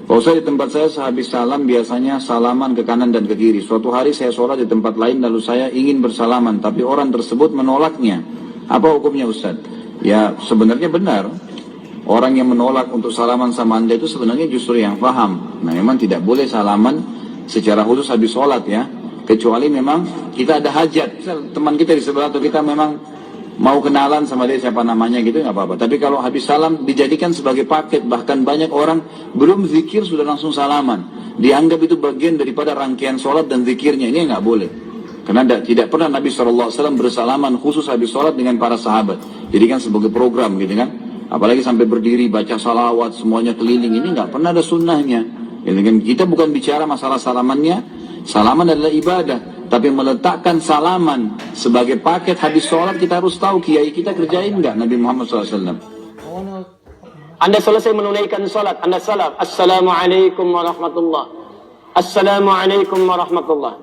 Kalau saya di tempat saya sehabis salam biasanya salaman ke kanan dan ke kiri. Suatu hari saya sholat di tempat lain lalu saya ingin bersalaman tapi orang tersebut menolaknya. Apa hukumnya Ustaz? Ya sebenarnya benar. Orang yang menolak untuk salaman sama Anda itu sebenarnya justru yang paham. Nah memang tidak boleh salaman secara khusus habis sholat ya. Kecuali memang kita ada hajat. Misal teman kita di sebelah atau kita memang mau kenalan sama dia siapa namanya gitu nggak apa-apa. Tapi kalau habis salam dijadikan sebagai paket, bahkan banyak orang belum zikir sudah langsung salaman. Dianggap itu bagian daripada rangkaian sholat dan zikirnya, ini nggak boleh. Karena tidak pernah Nabi SAW bersalaman khusus habis sholat dengan para sahabat. Jadi kan sebagai program gitu kan. Apalagi sampai berdiri baca salawat semuanya keliling, ini nggak pernah ada sunnahnya. Gitu kan. Kita bukan bicara masalah salamannya. Salaman adalah ibadah. Tapi meletakkan salaman sebagai paket habis sholat, kita harus tahu kiai kita kerjain nggak Nabi Muhammad SAW. Anda selesai menunaikan sholat, Anda salam, Assalamualaikum warahmatullah. Assalamualaikum warahmatullah.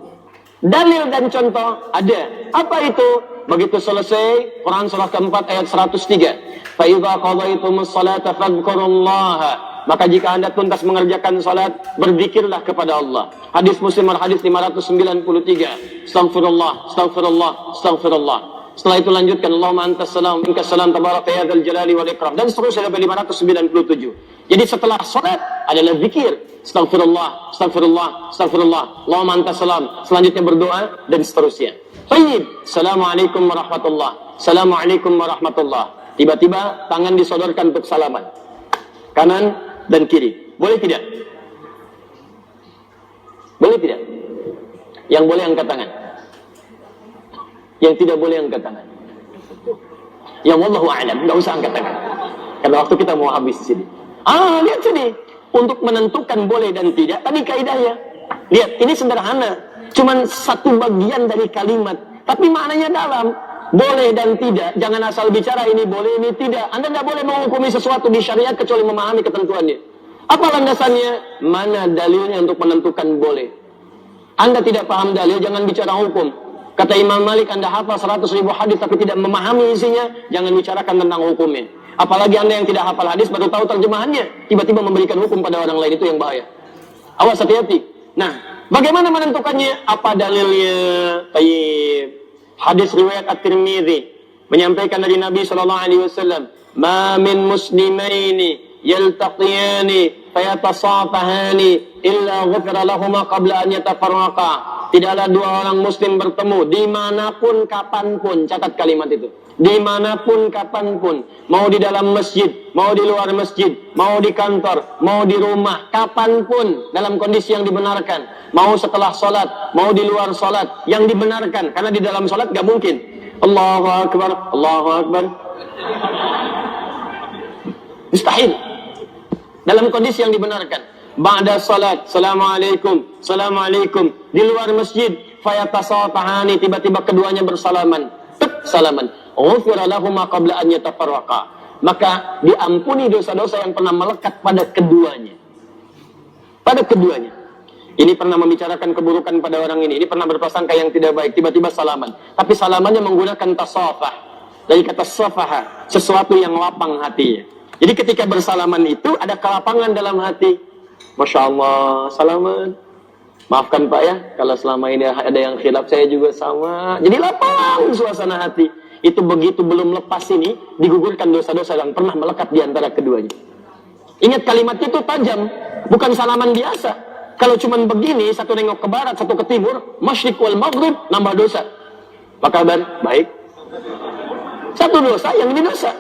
Dalil dan contoh ada. Apa itu? Begitu selesai, Quran surah keempat ayat 103. فَإِذَا قَضَيْتُمُ الصَّلَاةَ فَاذْكُرُوا اللَّهَ. Maka jika Anda tuntas mengerjakan salat, berzikirlah kepada Allah. Hadis Muslim hadis 593. Astaghfirullah, astaghfirullah, astaghfirullah. Setelah itu lanjutkan Allahumma antas salam, minkas salam, tabaraka ya dzal jalali wal ikram, dan seterusnya sampai 597. Jadi setelah salat adalah zikir. Astaghfirullah, astaghfirullah, astaghfirullah. Allahumma antas salam. Selanjutnya berdoa dan seterusnya. Baik. Assalamualaikum warahmatullah. Assalamualaikum warahmatullah. Tiba-tiba tangan disodorkan untuk salaman. Kanan dan kiri. Boleh tidak? Boleh tidak? Yang boleh angkat tangan. Yang tidak boleh angkat tangan. Yang wallahu a'lam, enggak usah angkat tangan. Karena waktu kita mau habis di sini. Lihat sini. Untuk menentukan boleh dan tidak, tadi kaidahnya. Lihat, ini sederhana. Cuman satu bagian dari kalimat, tapi maknanya dalam. Boleh dan tidak, jangan asal bicara ini boleh, ini tidak. Anda tidak boleh menghukumi sesuatu di syariat kecuali memahami ketentuannya. Apa landasannya? Mana dalilnya untuk menentukan boleh? Anda tidak paham dalil, jangan bicara hukum. Kata Imam Malik, Anda hafal 100.000 hadis tapi tidak memahami isinya, jangan bicarakan tentang hukumnya. Apalagi Anda yang tidak hafal hadis baru tahu terjemahannya, tiba-tiba memberikan hukum pada orang lain, itu yang bahaya. Awas, hati-hati. Nah, bagaimana menentukannya? Apa dalilnya? Tayyib. Hadis riwayat At-Tirmidzi menyampaikan dari Nabi sallallahu alaihi wasallam, "Ma min muslimaini yaltaqiyani fayatasafahani illa ghufira lahumā qabla an yatafarraqa." Tidaklah dua orang muslim bertemu dimanapun kapanpun, catat kalimat itu. Dimanapun kapanpun, mau di dalam masjid, mau di luar masjid, mau di kantor, mau di rumah, kapanpun dalam kondisi yang dibenarkan. Mau setelah sholat, mau di luar sholat, yang dibenarkan. Karena di dalam sholat gak mungkin Allahu Akbar, Allahu Akbar. Mustahil. Dalam kondisi yang dibenarkan. Ba'da sholat, Assalamualaikum, Assalamualaikum. Di luar masjid, fayatasawatahani, tiba-tiba keduanya bersalaman. Salaman. Ghufira lahumā qabla an yatafarraqa. Maka diampuni dosa-dosa yang pernah melekat pada keduanya. Pada keduanya. Ini pernah membicarakan keburukan pada orang ini pernah berprasangka yang tidak baik, tiba-tiba salaman. Tapi salamannya menggunakan tasafah. Dari kata safaha, sesuatu yang lapang hatinya. Jadi ketika bersalaman itu ada kelapangan dalam hati. Masya Allah, salaman. Maafkan Pak ya, kalau selama ini ada yang khilaf, saya juga sama. Jadi lapang suasana hati. Itu begitu belum lepas ini, digugurkan dosa-dosa yang pernah melekat di antara keduanya. Ingat kalimat itu tajam, bukan salaman biasa. Kalau cuma begini, satu nengok ke barat, satu ke timur, masyriq wal maghrib, nambah dosa. Apa kabar? Baik. Satu dosa, yang ini dosa.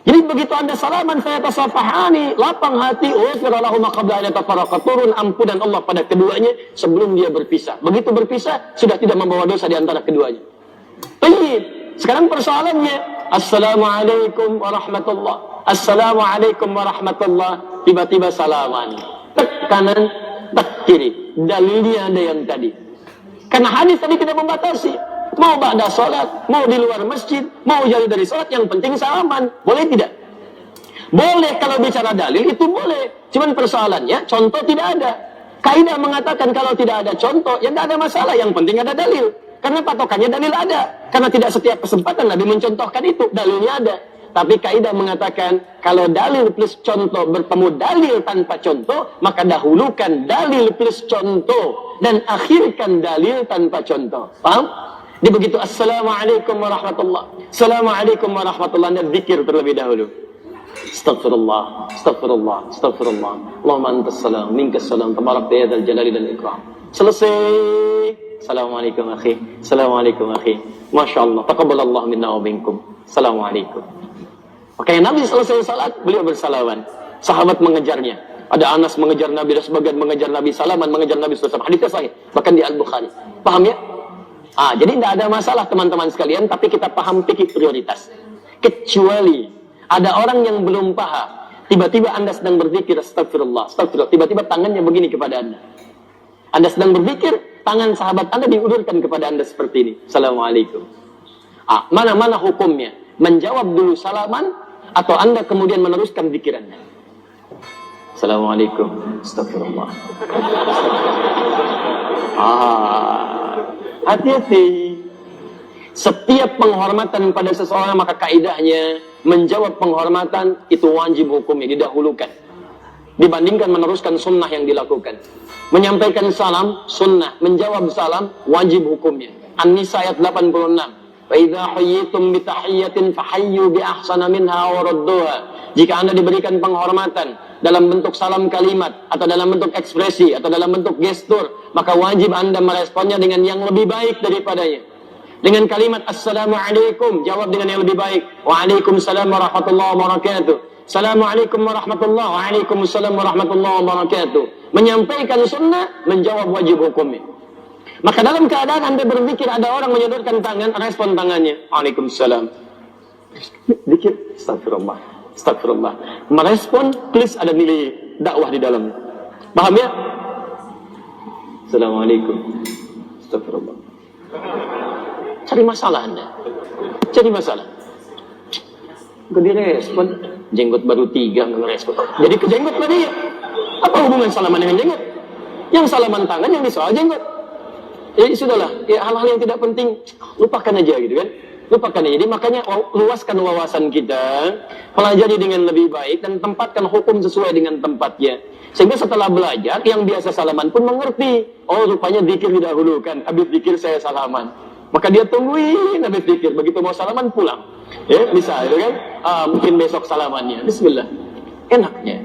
Jadi begitu Anda salaman, saya tasafahani, lapang hati, ghufiralahumā qabla an yatafarraqa, turun ampunan Allah pada keduanya sebelum dia berpisah. Begitu berpisah, sudah tidak membawa dosa di antara keduanya. Baik. Sekarang persoalannya, Assalamualaikum warahmatullah. Assalamualaikum warahmatullah. Tiba-tiba salaman. Tak kanan, tak kiri. Dalilnya ada yang tadi. Karena hadis tadi tidak membatasi. Mau ba'da sholat, mau di luar masjid, mau jauh dari sholat, yang penting salaman. Boleh tidak? Boleh kalau bicara dalil, itu boleh. Cuman persoalannya, contoh tidak ada. Kaidah mengatakan kalau tidak ada contoh, ya tidak ada masalah. Yang penting ada dalil. Karena patokannya dalil ada. Karena tidak setiap kesempatan Nabi mencontohkan itu. Dalilnya ada. Tapi kaidah mengatakan kalau dalil plus contoh bertemu dalil tanpa contoh, maka dahulukan dalil plus contoh dan akhirkan dalil tanpa contoh. Paham? Dia begitu, assalamualaikum warahmatullah, assalamualaikum warahmatullah, dan zikir terlebih dahulu. Astaghfirullah, astaghfirullah, astaghfirullah. Allahumma antas salam, minkas salam, tabarakta ya dzal jalali dan ikram. Selesai. Assalamualaikum akhi, assalamualaikum akhi. Masya Allah, taqabbalallahu minna wa minkum. Assalamualaikum. Makanya Nabi selesai salat, beliau bersalaman. Sahabat mengejarnya. Ada Anas mengejar Nabi, dan sebagian mengejar Nabi, salaman mengejar Nabi SAW. Hadisnya sahih, bahkan di Al-Bukhari. Paham ya? Jadi tidak ada masalah teman-teman sekalian, tapi kita paham fikih prioritas. Kecuali ada orang yang belum paham, tiba-tiba Anda sedang berzikir, astagfirullah, astagfirullah, tiba-tiba tangannya begini kepada Anda. Anda sedang berzikir, tangan sahabat Anda diulurkan kepada Anda seperti ini. Assalamualaikum. Mana-mana hukumnya? Menjawab dulu salaman, atau Anda kemudian meneruskan zikir Anda? Assalamualaikum. Astagfirullah. Hati-hati. Setiap penghormatan pada seseorang, maka kaidahnya menjawab penghormatan itu wajib hukumnya, didahulukan dibandingkan meneruskan sunnah yang dilakukan. Menyampaikan salam sunnah, menjawab salam wajib hukumnya. An-Nisa ayat 86. Fa idza hayyitum bi tahiyyatin fahayyu bi ahsana minha wa radduha. Jika Anda diberikan penghormatan dalam bentuk salam kalimat, atau dalam bentuk ekspresi, atau dalam bentuk gestur, maka wajib Anda meresponnya dengan yang lebih baik daripadanya. Dengan kalimat assalamualaikum, jawab dengan yang lebih baik. Waalaikumsalam warahmatullahi wabarakatuh. Assalamualaikum warahmatullahi, waalaikumsalam warahmatullahi wabarakatuh. Menyampaikan sunnah, menjawab wajib hukumnya. Maka dalam keadaan Anda berzikir, ada orang menyodorkan tangan, respon tangannya. Waalaikumsalam. Zikir, astagfirullah, astagfirullah. Merespon, please ada nilai dakwah di dalamnya. Paham ya? Assalamualaikum, astagfirullah. Cari masalah Anda. Cari masalah. Gak direspon. Jenggot baru 3 gak ngerespon. Jadi ke jenggot lah dia. Apa hubungan salaman dengan jenggot? Yang salaman tangan, yang disoal jenggot. Jadi sudahlah, ya, hal-hal yang tidak penting lupakan aja gitu kan. Lupakan aja. Jadi makanya luaskan wawasan kita, pelajari dengan lebih baik, dan tempatkan hukum sesuai dengan tempatnya. Sehingga setelah belajar, yang biasa salaman pun mengerti. Oh, rupanya zikir didahulukan. Habis zikir saya salaman. Maka dia tungguin habis zikir. Begitu mau salaman pulang. Ya, bisa, gitu kan? Mungkin besok salamannya. Bismillah. Enaknya.